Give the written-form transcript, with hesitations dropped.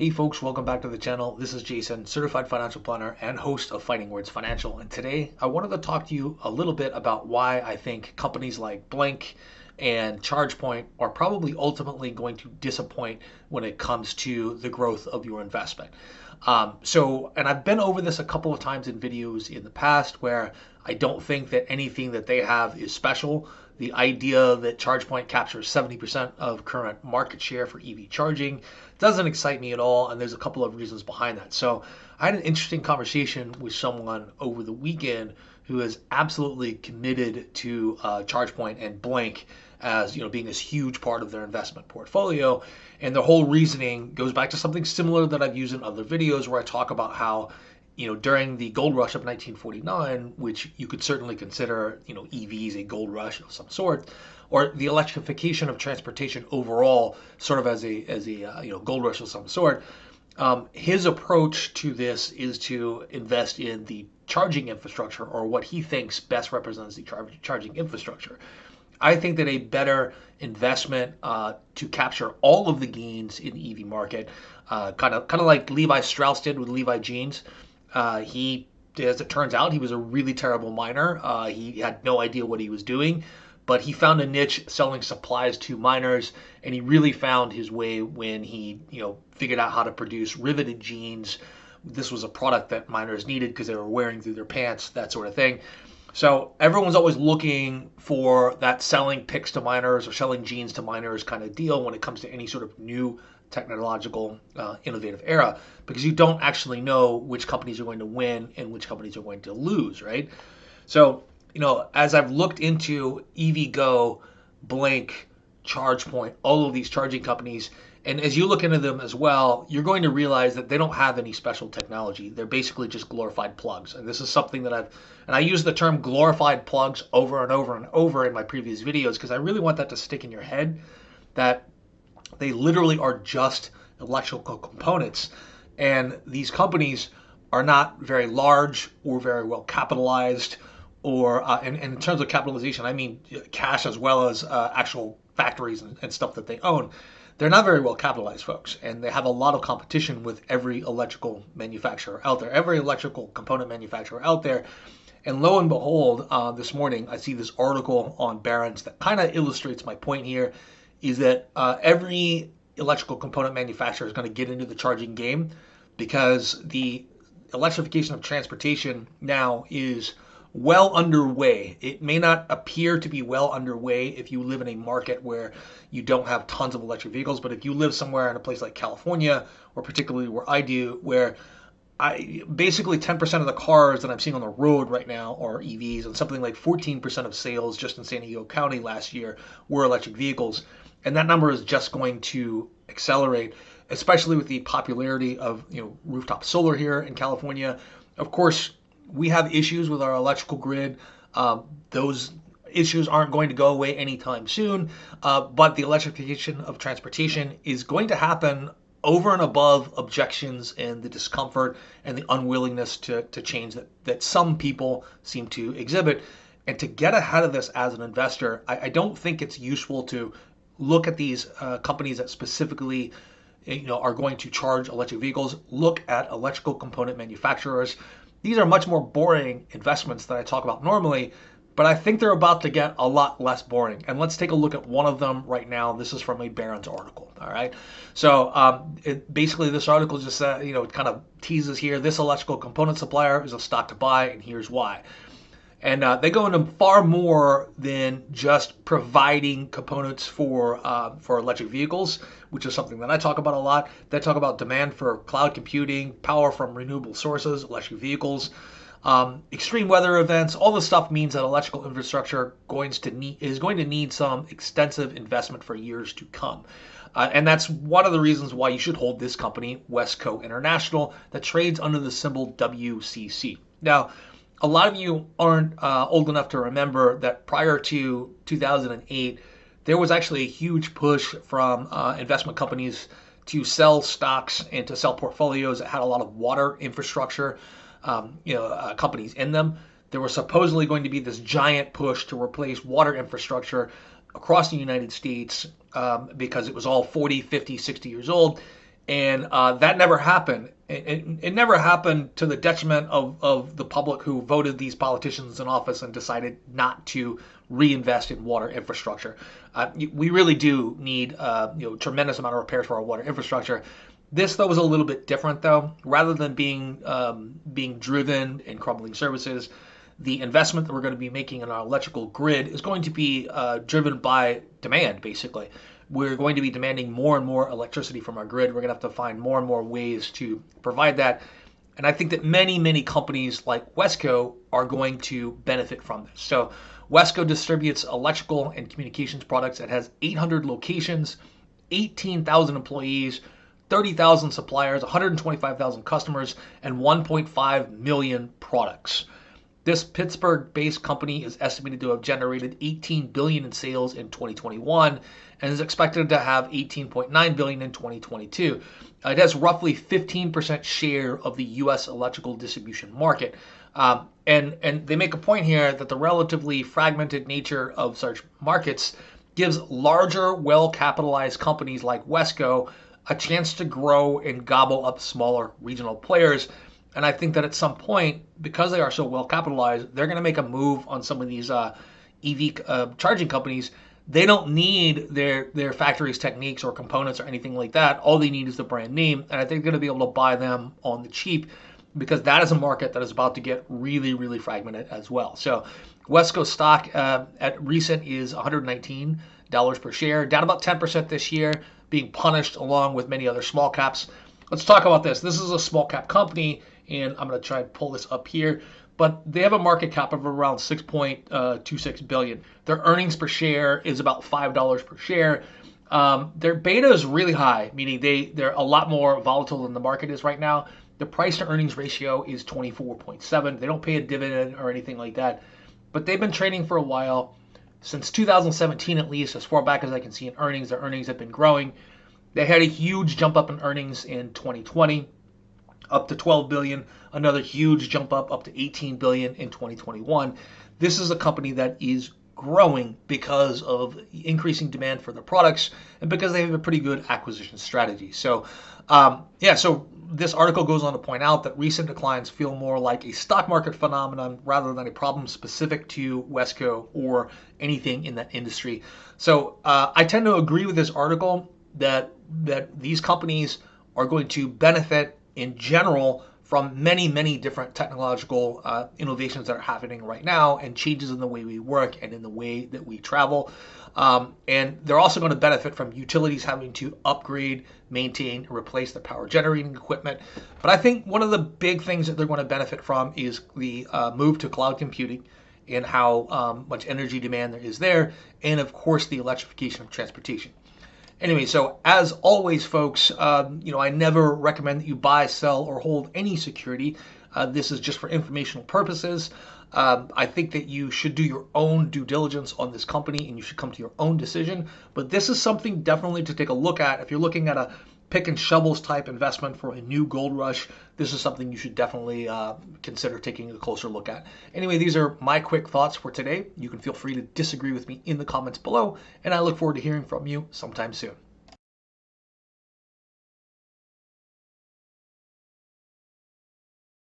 Hey folks, welcome back to the channel. This is Jason, certified financial planner and host of Fighting Words Financial. And today I wanted to talk to you a little bit about why I think companies like Blink and ChargePoint are probably ultimately going to disappoint when it comes to the growth of your investment. And I've been over this a couple of times in videos in the past where I don't think that anything that they have is special. The idea that ChargePoint captures 70% of current market share for EV charging doesn't excite me at all, and there's a couple of reasons behind that. So I had an interesting conversation with someone over the weekend who is absolutely committed to ChargePoint and Blink as being this huge part of their investment portfolio. And the whole reasoning goes back to something similar that I've used in other videos where I talk about how during the gold rush of 1949, which you could certainly consider, EVs a gold rush of some sort, or the electrification of transportation overall, sort of as a gold rush of some sort. His approach to this is to invest in the charging infrastructure, or what he thinks best represents the charging infrastructure. I think that a better investment to capture all of the gains in the EV market, kind of like Levi Strauss did with Levi jeans. He, as it turns out, he was a really terrible miner. He had no idea what he was doing, but he found a niche selling supplies to miners, and he really found his way when he, figured out how to produce riveted jeans. This was a product that miners needed because they were wearing through their pants, that sort of thing. So everyone's always looking for that selling picks to miners or selling jeans to miners kind of deal when it comes to any sort of new technological innovative era, because you don't actually know which companies are going to win and which companies are going to lose, right? So, as I've looked into EVgo, Blink, ChargePoint, all of these charging companies, and as you look into them as well, you're going to realize that they don't have any special technology. They're basically just glorified plugs. And this is something that I use the term glorified plugs over and over and over in my previous videos because I really want that to stick in your head, that they literally are just electrical components. And these companies are not very large or very well capitalized, or and in terms of capitalization, I mean cash as well as actual factories and stuff that they own. They're not very well capitalized, folks, and they have a lot of competition with every electrical manufacturer out there, every electrical component manufacturer out there. And lo and behold, this morning I see this article on Barron's that kind of illustrates my point here, is that every electrical component manufacturer is going to get into the charging game because the electrification of transportation now is well underway. It may not appear to be well underway if you live in a market where you don't have tons of electric vehicles, but if you live somewhere in a place like California, or particularly where I do, where basically 10% of the cars that I'm seeing on the road right now are EVs, and something like 14% of sales just in San Diego County last year were electric vehicles. And that number is just going to accelerate, especially with the popularity of rooftop solar here in California. Of course, we have issues with our electrical grid. Those issues aren't going to go away anytime soon, but the electrification of transportation is going to happen over and above objections and the discomfort and the unwillingness to change that some people seem to exhibit. And to get ahead of this as an investor, I don't think it's useful to look at these companies that specifically are going to charge electric vehicles. Look at electrical component manufacturers. These are much more boring investments than I talk about normally, but I think they're about to get a lot less boring. And let's take a look at one of them right now. This is from a Barron's article. All right. So basically this article just kind of teases here, this electrical component supplier is a stock to buy, and here's why. And they go into far more than just providing components for electric vehicles, which is something that I talk about a lot. They talk about demand for cloud computing, power from renewable sources, electric vehicles, extreme weather events. All this stuff means that electrical infrastructure is going to need some extensive investment for years to come. And that's one of the reasons why you should hold this company, WESCO International, that trades under the symbol WCC. Now, a lot of you aren't old enough to remember that prior to 2008, there was actually a huge push from investment companies to sell stocks and to sell portfolios that had a lot of water infrastructure companies in them. There was supposedly going to be this giant push to replace water infrastructure across the United States because it was all 40, 50, 60 years old. And that never happened. It never happened to the detriment of the public who voted these politicians in office and decided not to reinvest in water infrastructure. We really do need tremendous amount of repairs for our water infrastructure. This though was a little bit different though. Rather than being driven in crumbling services, the investment that we're going to be making in our electrical grid is going to be driven by demand, basically. We're going to be demanding more and more electricity from our grid. We're going to have to find more and more ways to provide that. And I think that many companies like WESCO are going to benefit from this. So WESCO distributes electrical and communications products. It has 800 locations, 18,000 employees, 30,000 suppliers, 125,000 customers, and 1.5 million products. This Pittsburgh-based company is estimated to have generated $18 billion in sales in 2021 and is expected to have $18.9 billion in 2022. It has roughly 15% share of the U.S. electrical distribution market. And they make a point here that the relatively fragmented nature of such markets gives larger, well-capitalized companies like WESCO a chance to grow and gobble up smaller regional players. And I think that at some point, because they are so well capitalized, they're going to make a move on some of these EV charging companies. They don't need their factories' techniques or components or anything like that. All they need is the brand name, and I think they're going to be able to buy them on the cheap because that is a market that is about to get really fragmented as well. So WESCO stock at recent is $119 per share, down about 10% this year, being punished along with many other small caps. Let's talk about this. This is a small cap company, and I'm going to try and pull this up here, but they have a market cap of around $6.26 billion. Their earnings per share is about $5 per share. Their beta is really high, meaning they're a lot more volatile than the market is right now. The price to earnings ratio is 24.7. They don't pay a dividend or anything like that, but they've been trading for a while. Since 2017 at least, as far back as I can see in earnings, their earnings have been growing. They had a huge jump up in earnings in 2020, up to 12 billion, another huge jump up to 18 billion in 2021. This is a company that is growing because of increasing demand for their products and because they have a pretty good acquisition strategy. So so this article goes on to point out that recent declines feel more like a stock market phenomenon rather than a problem specific to WESCO or anything in that industry. So I tend to agree with this article that these companies are going to benefit in general from many different technological innovations that are happening right now and changes in the way we work and in the way that we travel. And they're also going to benefit from utilities having to upgrade, maintain, and replace their power generating equipment. But I think one of the big things that they're going to benefit from is the move to cloud computing and how much energy demand there is there, and of course the electrification of transportation. Anyway, so as always, folks, I never recommend that you buy, sell, or hold any security. This is just for informational purposes. I think that you should do your own due diligence on this company and you should come to your own decision. But this is something definitely to take a look at. If you're looking at a pick and shovels type investment for a new gold rush, this is something you should definitely consider taking a closer look at. Anyway, these are my quick thoughts for today. You can feel free to disagree with me in the comments below, and I look forward to hearing from you sometime soon.